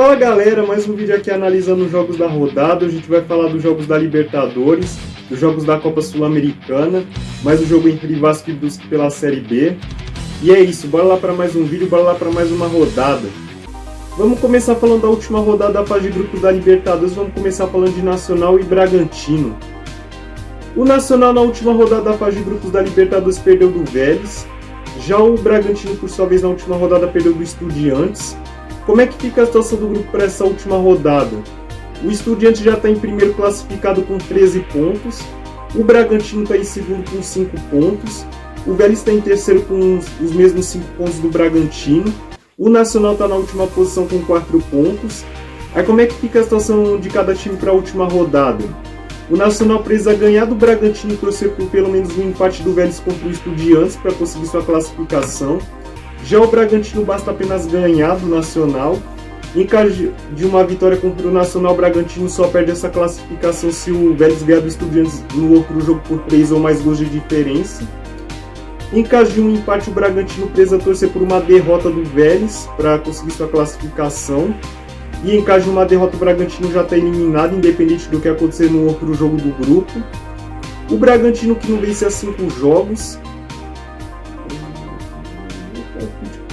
Fala galera, mais um vídeo aqui analisando os jogos da rodada. A gente vai falar dos jogos da Libertadores, dos jogos da Copa Sul-Americana, mais um jogo entre Vasco e Brusque pela Série B. E é isso, bora lá para mais um vídeo, bora lá para mais uma rodada. Vamos começar falando da última rodada da fase de grupos da Libertadores, vamos começar falando de Nacional e Bragantino. O Nacional na última rodada da fase de grupos da Libertadores perdeu do Vélez, já o Bragantino por sua vez na última rodada perdeu do Estudiantes. Como é que fica a situação do grupo para essa última rodada? O Estudiantes já está em primeiro classificado com 13 pontos, o Bragantino está em segundo com 5 pontos, o Vélez está em terceiro com os mesmos 5 pontos do Bragantino, o Nacional está na última posição com 4 pontos. Aí como é que fica a situação de cada time para a última rodada? O Nacional precisa ganhar do Bragantino e torcer por pelo menos um empate do Vélez contra o Estudiantes para conseguir sua classificação. Já o Bragantino basta apenas ganhar do Nacional. Em caso de uma vitória contra o Nacional, o Bragantino só perde essa classificação se o Vélez ganhar do Estudiantes no outro jogo por 3 ou mais gols de diferença. Em caso de um empate, o Bragantino precisa torcer por uma derrota do Vélez para conseguir sua classificação. E em caso de uma derrota, o Bragantino já está eliminado, independente do que acontecer no outro jogo do grupo. O Bragantino que não vence há 5 jogos.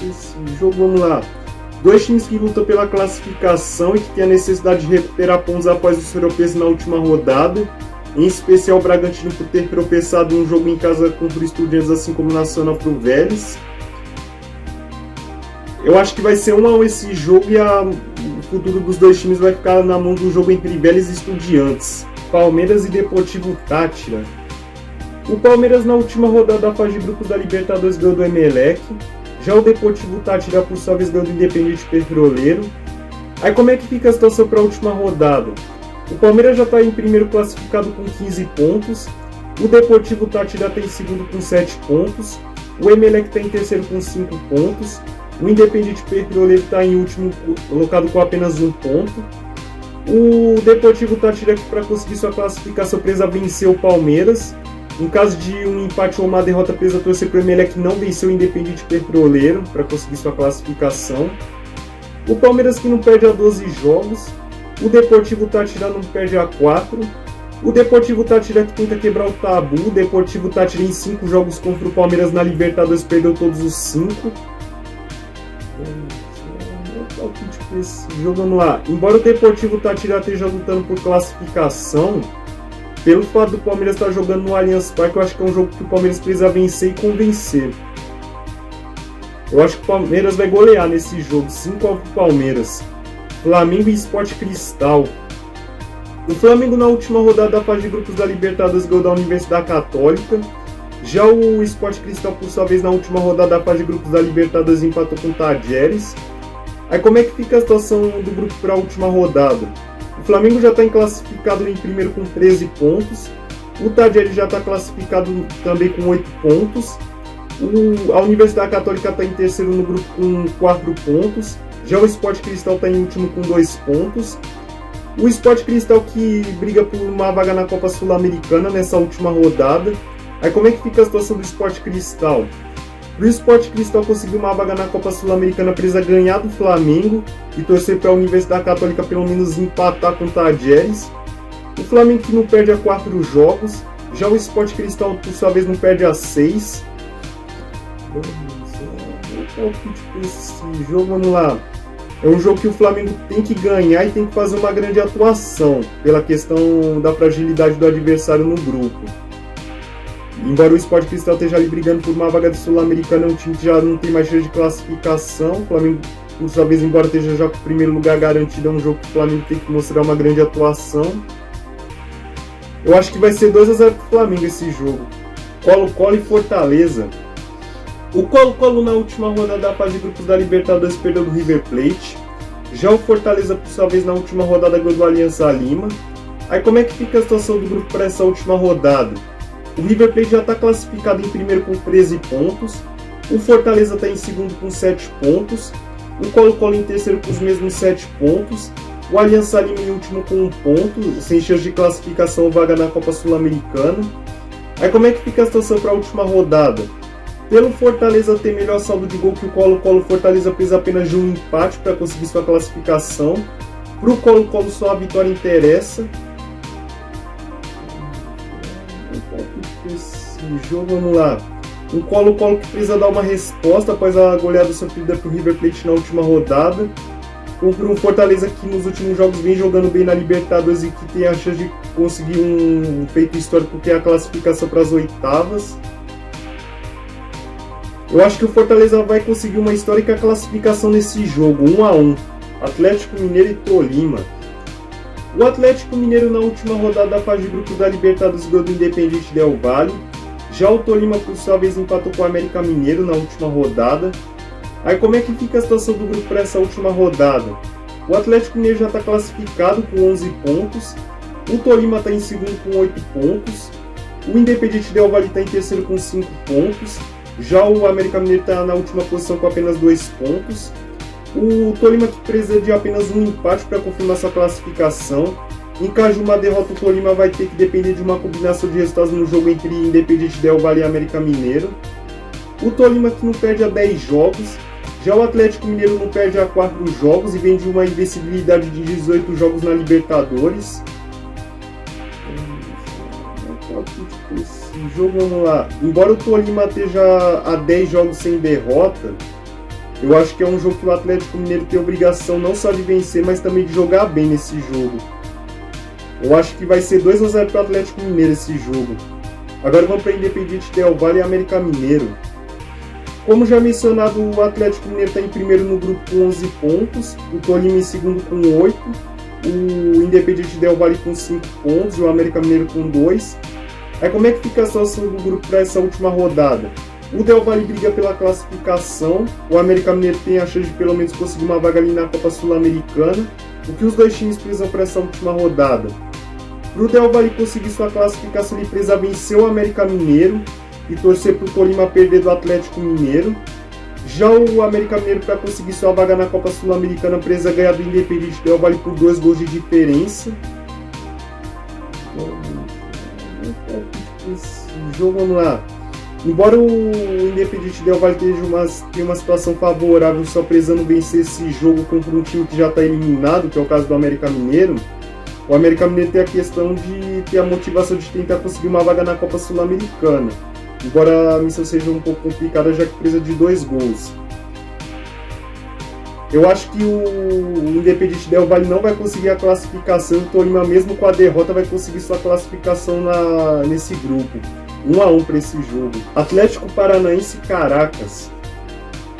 Esse jogo, vamos lá. 2 times que lutam pela classificação e que têm a necessidade de recuperar pontos após os tropeços na última rodada. Em especial o Bragantino por ter tropeçado um jogo em casa contra o Estudiantes, assim como o Nacional para o Vélez. Eu acho que vai ser 1-1 esse jogo e o futuro dos dois times vai ficar na mão do jogo entre Vélez e Estudiantes. Palmeiras e Deportivo Táchira. O Palmeiras na última rodada da fase de grupos da Libertadores ganhou do Emelec. Já o Deportivo Táchira por sua vez ganhou do Independiente Petroleiro. Aí como é que fica a situação para a última rodada? O Palmeiras já está em primeiro classificado com 15 pontos. O Deportivo Táchira está em segundo com 7 pontos. O Emelec está em terceiro com 5 pontos. O Independiente Petroleiro está em último colocado com apenas 1 ponto. O Deportivo Táchira, para conseguir sua classificação, precisa vencer o Palmeiras. Em caso de um empate ou uma derrota, precisa torcer para o Emelec não vencer o Independiente Petroleiro para conseguir sua classificação. O Palmeiras que não perde há 12 jogos. O Deportivo Táchira não perde há 4. O Deportivo Táchira que tenta quebrar o tabu. O Deportivo Táchira em 5 jogos contra o Palmeiras na Libertadores perdeu todos os 5. Esse jogo, vamos lá. Embora o Deportivo Táchira esteja lutando por classificação, pelo fato do Palmeiras estar jogando no Allianz Parque, eu acho que é um jogo que o Palmeiras precisa vencer e convencer. Eu acho que o Palmeiras vai golear nesse jogo, 5 ao Palmeiras. Flamengo e Sport Cristal. O Flamengo na última rodada da fase de grupos da Libertadores ganhou da Universidade Católica. Já o Sport Cristal, por sua vez, na última rodada da fase de grupos da Libertadores empatou com o Tajeres. Aí como é que fica a situação do grupo para a última rodada? O Flamengo já está classificado em primeiro com 13 pontos. O Tajeres já está classificado também com 8 pontos. A Universidade Católica está em terceiro no grupo com 4 pontos. Já o Sport Cristal está em último com 2 pontos. O Sport Cristal que briga por uma vaga na Copa Sul-Americana nessa última rodada. Aí como é que fica a situação do Sport Cristal? Para o Sport Cristal conseguir uma vaga na Copa Sul-Americana, precisa ganhar do Flamengo e torcer para a Universidade Católica pelo menos empatar com o Tajeres. O Flamengo que não perde há 4 jogos. Já o Sport Cristal, por sua vez, não perde há 6. Esse jogo, vamos lá. É um jogo que o Flamengo tem que ganhar e tem que fazer uma grande atuação pela questão da fragilidade do adversário no grupo. Embora o Sport Cristal esteja ali brigando por uma vaga de Sul-Americana, é um time que já não tem mais chance de classificação. O Flamengo, por sua vez, embora esteja já com o primeiro lugar garantido, é um jogo que o Flamengo tem que mostrar uma grande atuação. Eu acho que vai ser 2-0 para o Flamengo esse jogo. Colo-Colo e Fortaleza. O Colo-Colo na última rodada da fase de grupos da Libertadores perdeu do River Plate. Já o Fortaleza, por sua vez, na última rodada ganhou do Alianza Lima. Aí como é que fica a situação do grupo para essa última rodada? O River Plate já está classificado em primeiro com 13 pontos. O Fortaleza está em segundo com 7 pontos. O Colo-Colo em terceiro com os mesmos 7 pontos. O Alianza Lima em último com 1 ponto, sem chance de classificação ou vaga na Copa Sul-Americana. Aí como é que fica a situação para a última rodada? Pelo Fortaleza ter melhor saldo de gol que o Colo-Colo, Fortaleza precisa apenas de um empate para conseguir sua classificação. Para o Colo-Colo só a vitória interessa. Esse jogo, vamos lá. Um Colo-Colo que precisa dar uma resposta após a goleada sofrida por River Plate na última rodada. Contra um Fortaleza que nos últimos jogos vem jogando bem na Libertadores e que tem a chance de conseguir um feito histórico, que é a classificação para as oitavas. Eu acho que o Fortaleza vai conseguir uma histórica classificação nesse jogo, 1-1. Atlético Mineiro e Tolima. O Atlético Mineiro na última rodada da fase de grupos da Libertadores ganhou do Independiente Del Valle. Já o Tolima, por sua vez, empatou com o América Mineiro na última rodada. Aí como é que fica a situação do grupo para essa última rodada? O Atlético Mineiro já está classificado com 11 pontos. O Tolima está em segundo com 8 pontos. O Independiente Del Valle está em terceiro com 5 pontos. Já o América Mineiro está na última posição com apenas 2 pontos. O Tolima que precisa de apenas um empate para confirmar sua classificação. Em caso de uma derrota, o Tolima vai ter que depender de uma combinação de resultados no jogo entre Independiente Del Valle e América Mineiro. O Tolima que não perde há 10 jogos. Já o Atlético Mineiro não perde há 4 jogos e vem de uma invencibilidade de 18 jogos na Libertadores. Esse jogo, vamos lá. Embora o Tolima esteja há 10 jogos sem derrota, eu acho que é um jogo que o Atlético Mineiro tem obrigação não só de vencer, mas também de jogar bem nesse jogo. Eu acho que vai ser 2-0 para o Atlético Mineiro esse jogo. Agora vamos para Independiente Del Valle e América Mineiro. Como já mencionado, o Atlético Mineiro está em primeiro no grupo com 11 pontos, o Tolima em segundo com 8, o Independiente Del Valle com 5 pontos e o América Mineiro com 2. Aí como é que fica a situação do grupo para essa última rodada? O Del Valle briga pela classificação, o América Mineiro tem a chance de pelo menos conseguir uma vaga ali na Copa Sul-Americana. O que os dois times precisam para essa última rodada? Para o Del Valle conseguir sua classificação, ele precisa vencer o América Mineiro e torcer para o Tolima perder do Atlético Mineiro. Já o América Mineiro, para conseguir sua vaga na Copa Sul-Americana, precisa ganhar do Independiente Del Valle por 2 gols de diferença. Esse jogo, vamos lá. Embora o Independiente Del Valle tenha uma situação favorável, só precisando vencer esse jogo contra um time que já está eliminado, que é o caso do América Mineiro, o América Mineiro tem a questão de ter a motivação de tentar conseguir uma vaga na Copa Sul-Americana. Embora a missão seja um pouco complicada, já que precisa de 2 gols. Eu acho que o Independiente Del Valle não vai conseguir a classificação. O Tolima, mesmo com a derrota, vai conseguir sua classificação nesse grupo. 1-1 para esse jogo. Atlético Paranaense e Caracas.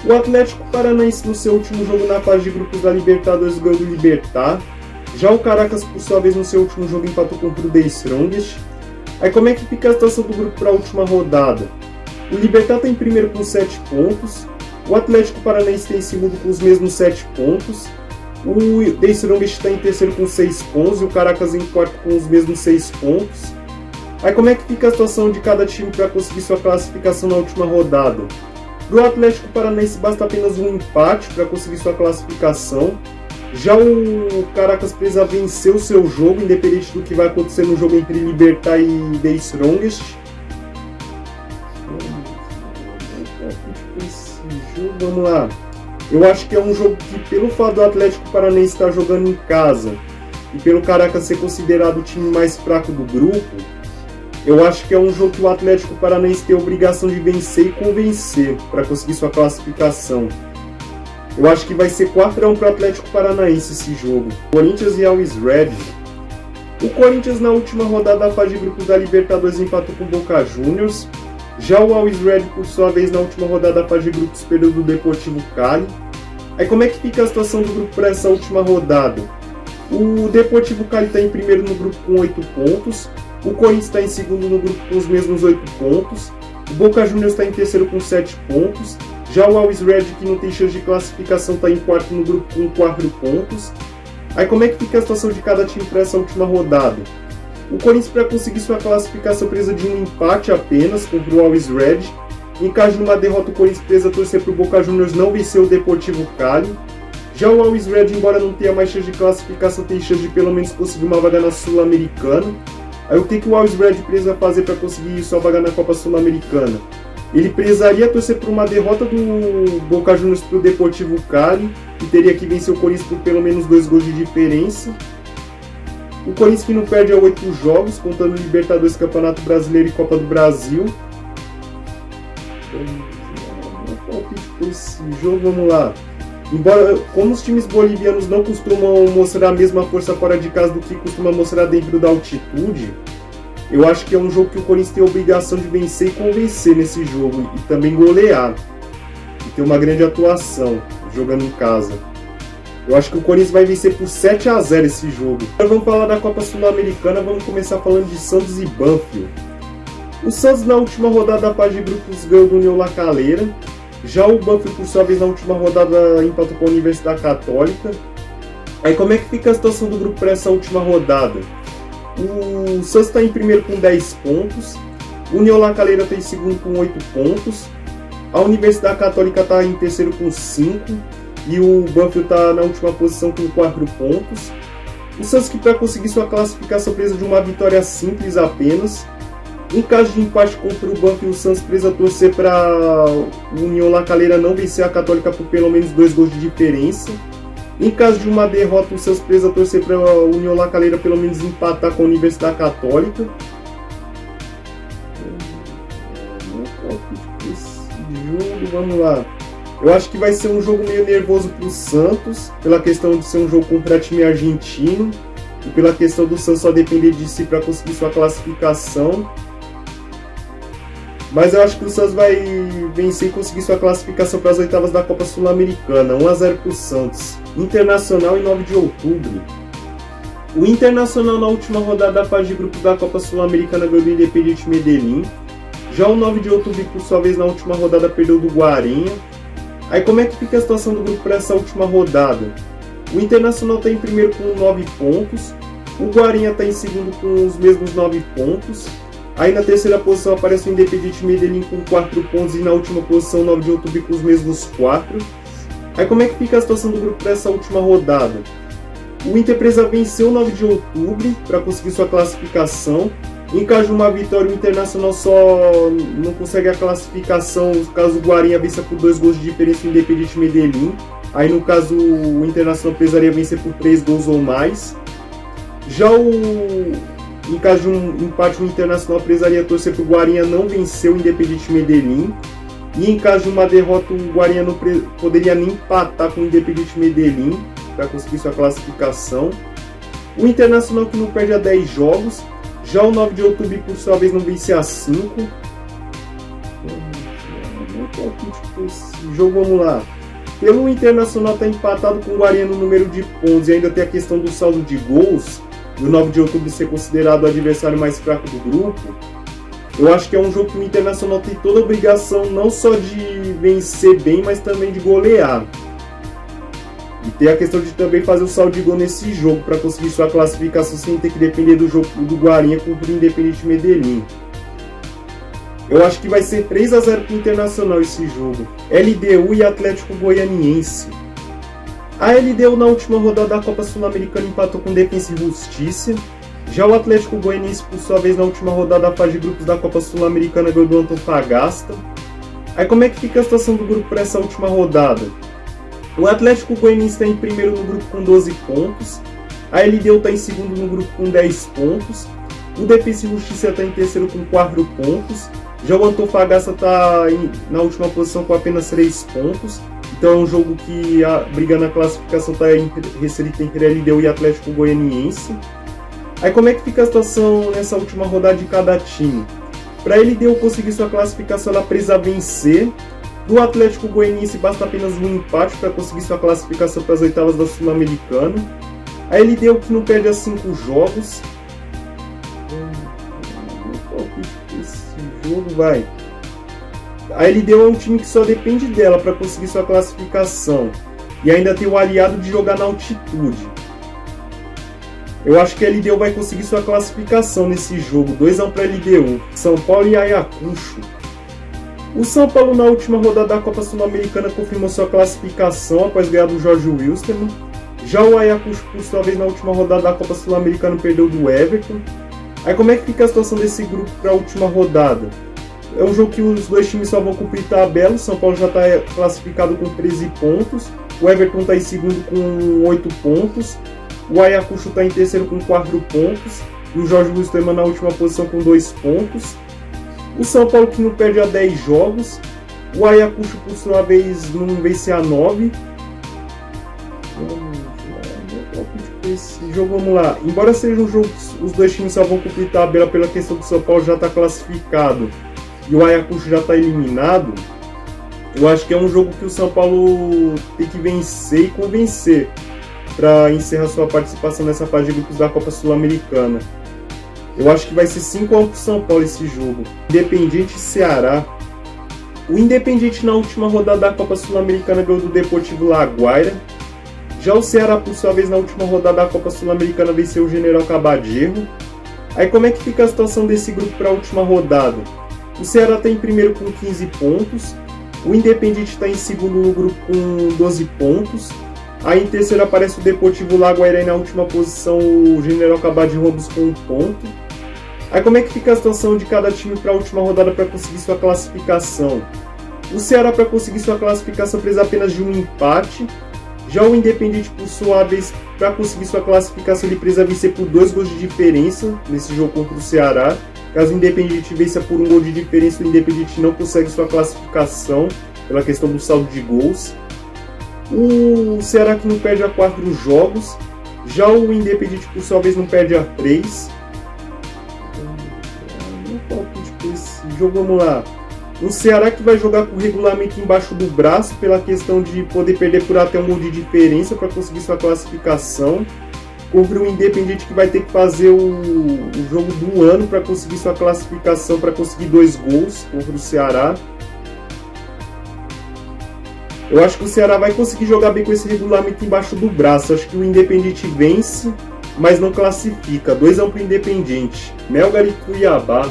O Atlético Paranaense, no seu último jogo na fase de grupos da Libertadores, ganhou do Libertad. Já o Caracas, por sua vez, no seu último jogo, empatou contra o The Strongest. Aí como é que fica a situação do grupo para a última rodada? O Libertad está em primeiro com 7 pontos, o Atlético Paranaense tem em segundo com os mesmos 7 pontos, o The Strongest está em terceiro com 6 pontos e o Caracas em quarto com os mesmos 6 pontos. Aí como é que fica a situação de cada time para conseguir sua classificação na última rodada? Para o Atlético Paranaense basta apenas um empate para conseguir sua classificação. Já o Caracas precisa vencer o seu jogo, independente do que vai acontecer no jogo entre Libertad e The Strongest. Esse jogo, vamos lá. Eu acho que é um jogo que, pelo fato do Atlético Paranaense estar jogando em casa e pelo Caracas ser considerado o time mais fraco do grupo, eu acho que é um jogo que o Atlético Paranaense tem a obrigação de vencer e convencer para conseguir sua classificação. Eu acho que vai ser 4-1 para o Atlético Paranaense esse jogo. Corinthians e Always Red. O Corinthians na última rodada da fase de grupos da Libertadores empatou com o Boca Juniors. Já o Always Red, por sua vez, na última rodada da fase de grupos perdeu do Deportivo Cali. Aí como é que fica a situação do grupo para essa última rodada? O Deportivo Cali está em primeiro no grupo com 8 pontos. O Corinthians está em segundo no grupo com os mesmos 8 pontos. O Boca Juniors está em terceiro com 7 pontos. Já o Always Red, que não tem chance de classificação, está em quarto no grupo com 4 pontos. Aí como é que fica a situação de cada time para essa última rodada? O Corinthians, para conseguir sua classificação, precisa de um empate apenas contra o Always Red. Em caso de uma derrota, o Corinthians precisa torcer para o Boca Juniors não vencer o Deportivo Cali. Já o Always Red, embora não tenha mais chance de classificação, tem chance de pelo menos conseguir uma vaga na Sul-Americana. Aí o que o Always Red precisa fazer para conseguir sua vaga na Copa Sul-Americana? ele precisaria torcer por uma derrota do Boca Juniors para o Deportivo Cali, que teria que vencer o Corinthians por pelo menos 2 gols de diferença. O Corinthians que não perde a 8 jogos, contando Libertadores, Campeonato Brasileiro e Copa do Brasil. Esse jogo, vamos lá. Embora, como os times bolivianos não costumam mostrar a mesma força fora de casa do que costuma mostrar dentro da altitude, eu acho que é um jogo que o Corinthians tem a obrigação de vencer e convencer nesse jogo, e também golear, e ter uma grande atuação jogando em casa. Eu acho que o Corinthians vai vencer por 7-0 esse jogo. Agora vamos falar da Copa Sul-Americana, vamos começar falando de Santos e Banfield. O Santos na última rodada da fase de grupos ganhou do União La Calera. Já o Banfield, por sua vez, na última rodada empatou com a Universidade Católica. Aí como é que fica a situação do grupo para essa última rodada? O Santos está em primeiro com 10 pontos, o União La Calera está em segundo com 8 pontos, a Universidade Católica está em terceiro com 5 e o Banfield está na última posição com 4 pontos. O Santos, que para conseguir sua classificação precisa de uma vitória simples apenas. Em caso de empate contra o Banfield, o Santos precisa torcer para o União La Calera não vencer a Católica por pelo menos 2 gols de diferença. Em caso de uma derrota, o Santos precisa torcer para a União La Calera pelo menos empatar com a Universidade Católica. Esse jogo, vamos lá. Eu acho que vai ser um jogo meio nervoso para o Santos, pela questão de ser um jogo contra time argentino e pela questão do Santos só depender de si para conseguir sua classificação. Mas eu acho que o Santos vai vencer e conseguir sua classificação para as oitavas da Copa Sul-Americana. 1-0 para o Santos. Internacional em 9 de outubro. O Internacional na última rodada da fase de grupos da Copa Sul-Americana ganhou do Independiente Medellín. Já o 9 de outubro, por sua vez, na última rodada perdeu do Guarinha. Aí como é que fica a situação do grupo para essa última rodada? O Internacional está em primeiro com 9 pontos. O Guarinha está em segundo com os mesmos 9 pontos. Aí na terceira posição aparece o Independiente Medellín com 4 pontos e na última posição 9 de outubro com os mesmos 4. Aí como é que fica a situação do grupo para essa última rodada? O Inter precisa vencer o 9 de outubro para conseguir sua classificação. Em caso de uma vitória, o Internacional só não consegue a classificação caso o Guarinha vença por 2 gols de diferença o Independiente Medellín. Aí no caso o Internacional precisaria vencer por 3 gols ou mais. Já em caso de um empate, o Internacional precisaria torcer para o Guarinha não vencer o Independiente Medellín. E em caso de uma derrota, o Guarinha não poderia nem empatar com o Independiente Medellín para conseguir sua classificação. O Internacional que não perde a 10 jogos. Já o 9 de outubro, por sua vez, não vence a 5. Esse jogo, vamos lá. Pelo Internacional está empatado com o Guarinha no número de pontos e ainda tem a questão do saldo de gols. E o 9 de outubro ser considerado o adversário mais fraco do grupo. Eu acho que é um jogo que o Internacional tem toda a obrigação não só de vencer bem, mas também de golear. E tem a questão de também fazer o saldo de gol nesse jogo para conseguir sua classificação sem ter que depender do jogo do Guarinha contra o Independiente Medellín. Eu acho que vai ser 3-0 para o Internacional esse jogo. LDU e Atlético Goianiense. A LDU na última rodada da Copa Sul-Americana empatou com Defensa e Justiça. Já o Atlético Goianiense, por sua vez, na última rodada da fase de grupos da Copa Sul-Americana ganhou do Antofagasta. Aí como é que fica a situação do grupo para essa última rodada? O Atlético Goianiense está em primeiro no grupo com 12 pontos. A LDU está em segundo no grupo com 10 pontos. O Defensa e Justiça está em terceiro com 4 pontos. Já o Antofagasta está na última posição com apenas 3 pontos. Então é um jogo que a briga na classificação está restrita entre LDU e Atlético Goianiense. Aí como é que fica a situação nessa última rodada de cada time? Para a LDU conseguir sua classificação, ela precisa vencer. Do Atlético Goianiense basta apenas um empate para conseguir sua classificação para as oitavas da Sul-Americana. A LDU que não perde a 5 jogos. Esse jogo vai. A LDU é um time que só depende dela para conseguir sua classificação. E ainda tem o aliado de jogar na altitude. Eu acho que a LDU vai conseguir sua classificação nesse jogo. 2-1 para a LDU. São Paulo e Ayacucho. O São Paulo na última rodada da Copa Sul-Americana confirmou sua classificação após ganhar do Jorge Wilstermann. Já o Ayacucho, por sua vez, na última rodada da Copa Sul-Americana perdeu do Everton. Aí como é que fica a situação desse grupo para a última rodada? É um jogo que os dois times só vão cumprir tabela. O São Paulo já está classificado com 13 pontos. O Everton está em segundo com 8 pontos. O Ayacucho está em terceiro com 4 pontos. E o Jorge Luiz Lema na última posição com 2 pontos. O São Paulo que não perde há 10 jogos. O Ayacucho, por sua vez, não vence há 9. Esse jogo, vamos lá. Embora seja um jogo que os dois times só vão cumprir tabela pela questão do São Paulo já estar classificado e o Ayacucho já está eliminado, eu acho que é um jogo que o São Paulo tem que vencer e convencer para encerrar sua participação nessa fase de grupos da Copa Sul-Americana. Eu acho que vai ser 5-1 para o São Paulo esse jogo. Independiente e Ceará. O Independiente na última rodada da Copa Sul-Americana ganhou do Deportivo Laguaira. Já o Ceará, por sua vez, na última rodada da Copa Sul-Americana venceu o General Cabadirro. Aí como é que fica a situação desse grupo para a última rodada? O Ceará está em primeiro com 15 pontos. O Independiente está em segundo no grupo com 12 pontos. Aí em terceiro aparece o Deportivo Laguaira e na última posição o General Cabadirro ambos com 1 ponto. Aí como é que fica a situação de cada time para a última rodada para conseguir sua classificação? O Ceará, para conseguir sua classificação, precisa apenas de um empate. Já o Independiente, por sua vez, para conseguir sua classificação, ele precisa vencer por 2 gols de diferença nesse jogo contra o Ceará. Caso o Independiente vença por 1 gol de diferença, o Independiente não consegue sua classificação pela questão do saldo de gols. O Ceará que não perde a 4 jogos. Já o Independiente, por sua vez, não perde a 3. Esse jogo, vamos lá. O Ceará que vai jogar com o regulamento embaixo do braço pela questão de poder perder por até 1 gol de diferença para conseguir sua classificação. Contra o Independiente que vai ter que fazer o jogo do ano para conseguir sua classificação, para conseguir 2 gols contra o Ceará. Eu acho que o Ceará vai conseguir jogar bem com esse regulamento embaixo do braço. Acho que o Independiente vence, mas não classifica. 2-1 para o Independiente. Melgar e Cuiabá.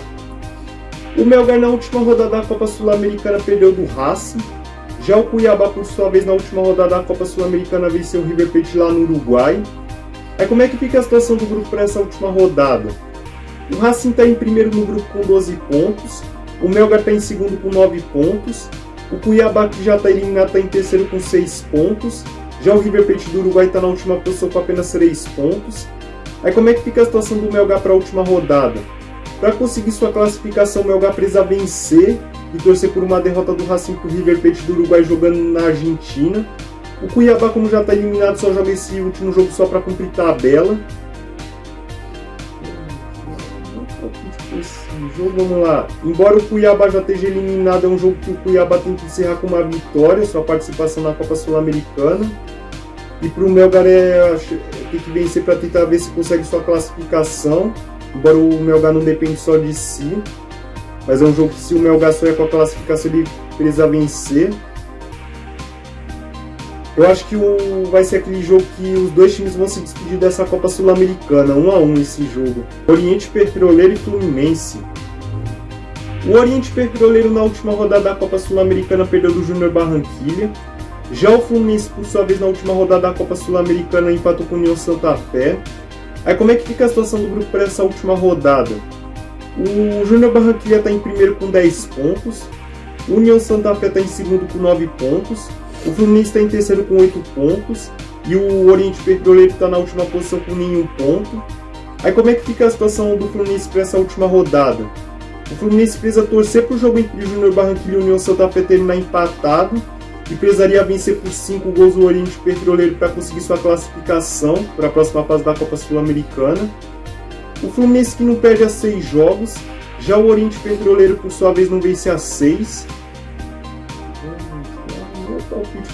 O Melgar na última rodada da Copa Sul-Americana perdeu do Racing. Já o Cuiabá, por sua vez, na última rodada da Copa Sul-Americana venceu o River Plate lá no Uruguai. Aí como é que fica a situação do grupo para essa última rodada? O Racing está em primeiro no grupo com 12 pontos. O Melgar está em segundo com 9 pontos. O Cuiabá, que já está eliminado, está em terceiro com 6 pontos. Já o River Plate do Uruguai está na última posição com apenas 3 pontos. Aí como é que fica a situação do Melgar para a última rodada? Para conseguir sua classificação, o Melgar precisa vencer e torcer por uma derrota do Racing para o River Plate do Uruguai jogando na Argentina. O Cuiabá, como já está eliminado, só joga esse último jogo só para cumprir tabela. Esse jogo, vamos lá. Embora o Cuiabá já esteja eliminado, é um jogo que o Cuiabá tem que encerrar com uma vitória, sua participação na Copa Sul-Americana. E para o Melgar tem que vencer para tentar ver se consegue sua classificação. Embora o Melgar não depende só de si. Mas é um jogo que, se o Melgar sonha com a classificação, ele precisa vencer. Eu acho que vai ser aquele jogo que os dois times vão se despedir dessa Copa Sul-Americana, 1-1 esse jogo. Oriente Petroleiro e Fluminense. O Oriente Petroleiro na última rodada da Copa Sul-Americana perdeu do Júnior Barranquilla. Já o Fluminense, por sua vez, na última rodada da Copa Sul-Americana empatou com o União Santa Fé. Aí como é que fica a situação do grupo para essa última rodada? O Júnior Barranquilla está em primeiro com 10 pontos. O União Santa Fé está em segundo com 9 pontos. O Fluminense está em terceiro com 8 pontos. E o Oriente Petroleiro está na última posição com nenhum ponto. Aí como é que fica a situação do Fluminense para essa última rodada? O Fluminense precisa torcer para o jogo entre o Júnior Barranquilla e o União Santa Fé terminar empatado. E precisaria vencer por 5 gols o Oriente Petroleiro para conseguir sua classificação para a próxima fase da Copa Sul-Americana. O Fluminense que não perde a 6 jogos. Já o Oriente Petroleiro, por sua vez, não vence a 6.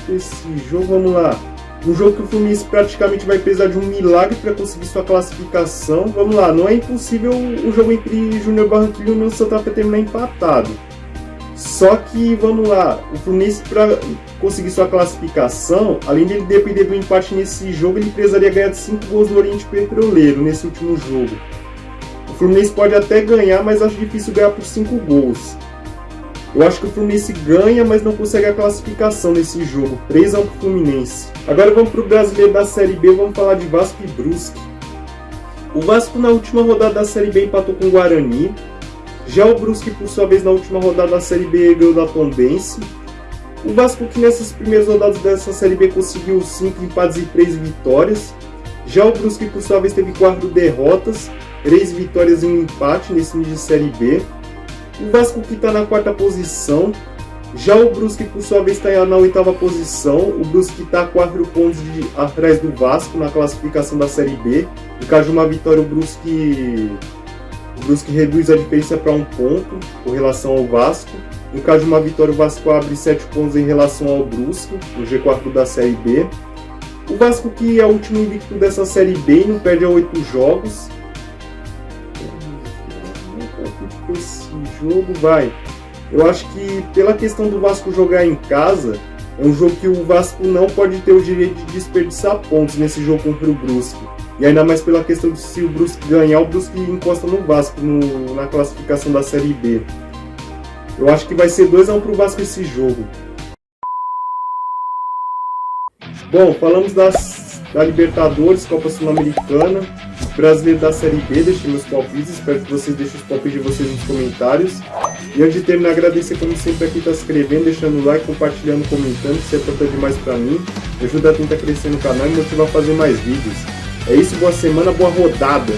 Esse jogo, vamos lá. Um jogo que o Fluminense praticamente vai precisar de um milagre para conseguir sua classificação. Vamos lá, não é impossível o jogo entre Júnior Barranquilla e o União Santa Fé terminar empatado. Só que, vamos lá, o Fluminense, para conseguir sua classificação, além de ele depender do empate nesse jogo, ele precisaria ganhar de 5 gols do Oriente Petroleiro nesse último jogo. O Fluminense pode até ganhar, mas acho difícil ganhar por 5 gols. Eu acho que o Fluminense ganha, mas não consegue a classificação nesse jogo. 3-1 para o Fluminense. Agora vamos para o brasileiro da Série B, vamos falar de Vasco e Brusque. O Vasco na última rodada da Série B empatou com o Guarani. Já o Brusque, por sua vez, na última rodada da Série B, ganhou da Tombense. O Vasco, que nessas primeiras rodadas dessa Série B conseguiu 5 empates e 3 vitórias. Já o Brusque, por sua vez, teve 4 derrotas, 3 vitórias e um empate nesse nível de Série B. O Vasco, que está na 4ª posição. Já o Brusque, por sua vez, está na 8ª posição. O Brusque está a 4 pontos atrás do Vasco na classificação da Série B. Em caso de uma vitória, o Brusque reduz a diferença para 1 ponto com relação ao Vasco. Em caso de uma vitória, o Vasco abre 7 pontos em relação ao Brusque, no G4 da Série B. O Vasco, que é o último invicto dessa Série B, não perde a 8 jogos. Esse jogo vai. Eu acho que pela questão do Vasco jogar em casa, é um jogo que o Vasco não pode ter o direito de desperdiçar pontos nesse jogo contra o Brusque. E ainda mais pela questão de se o Brusque ganhar, o Brusque encosta no Vasco na classificação da Série B. Eu acho que vai ser 2-1 pro Vasco esse jogo. Bom, falamos da Libertadores, Copa Sul-Americana, Brasileiro da Série B, deixei meus palpites, espero que vocês deixem os palpites de vocês nos comentários. E antes de terminar, agradecer como sempre a quem está se inscrevendo, deixando o like, compartilhando, comentando, isso é importante demais para mim, me ajuda a tentar crescer no canal e me motivar a fazer mais vídeos. É isso, boa semana, boa rodada!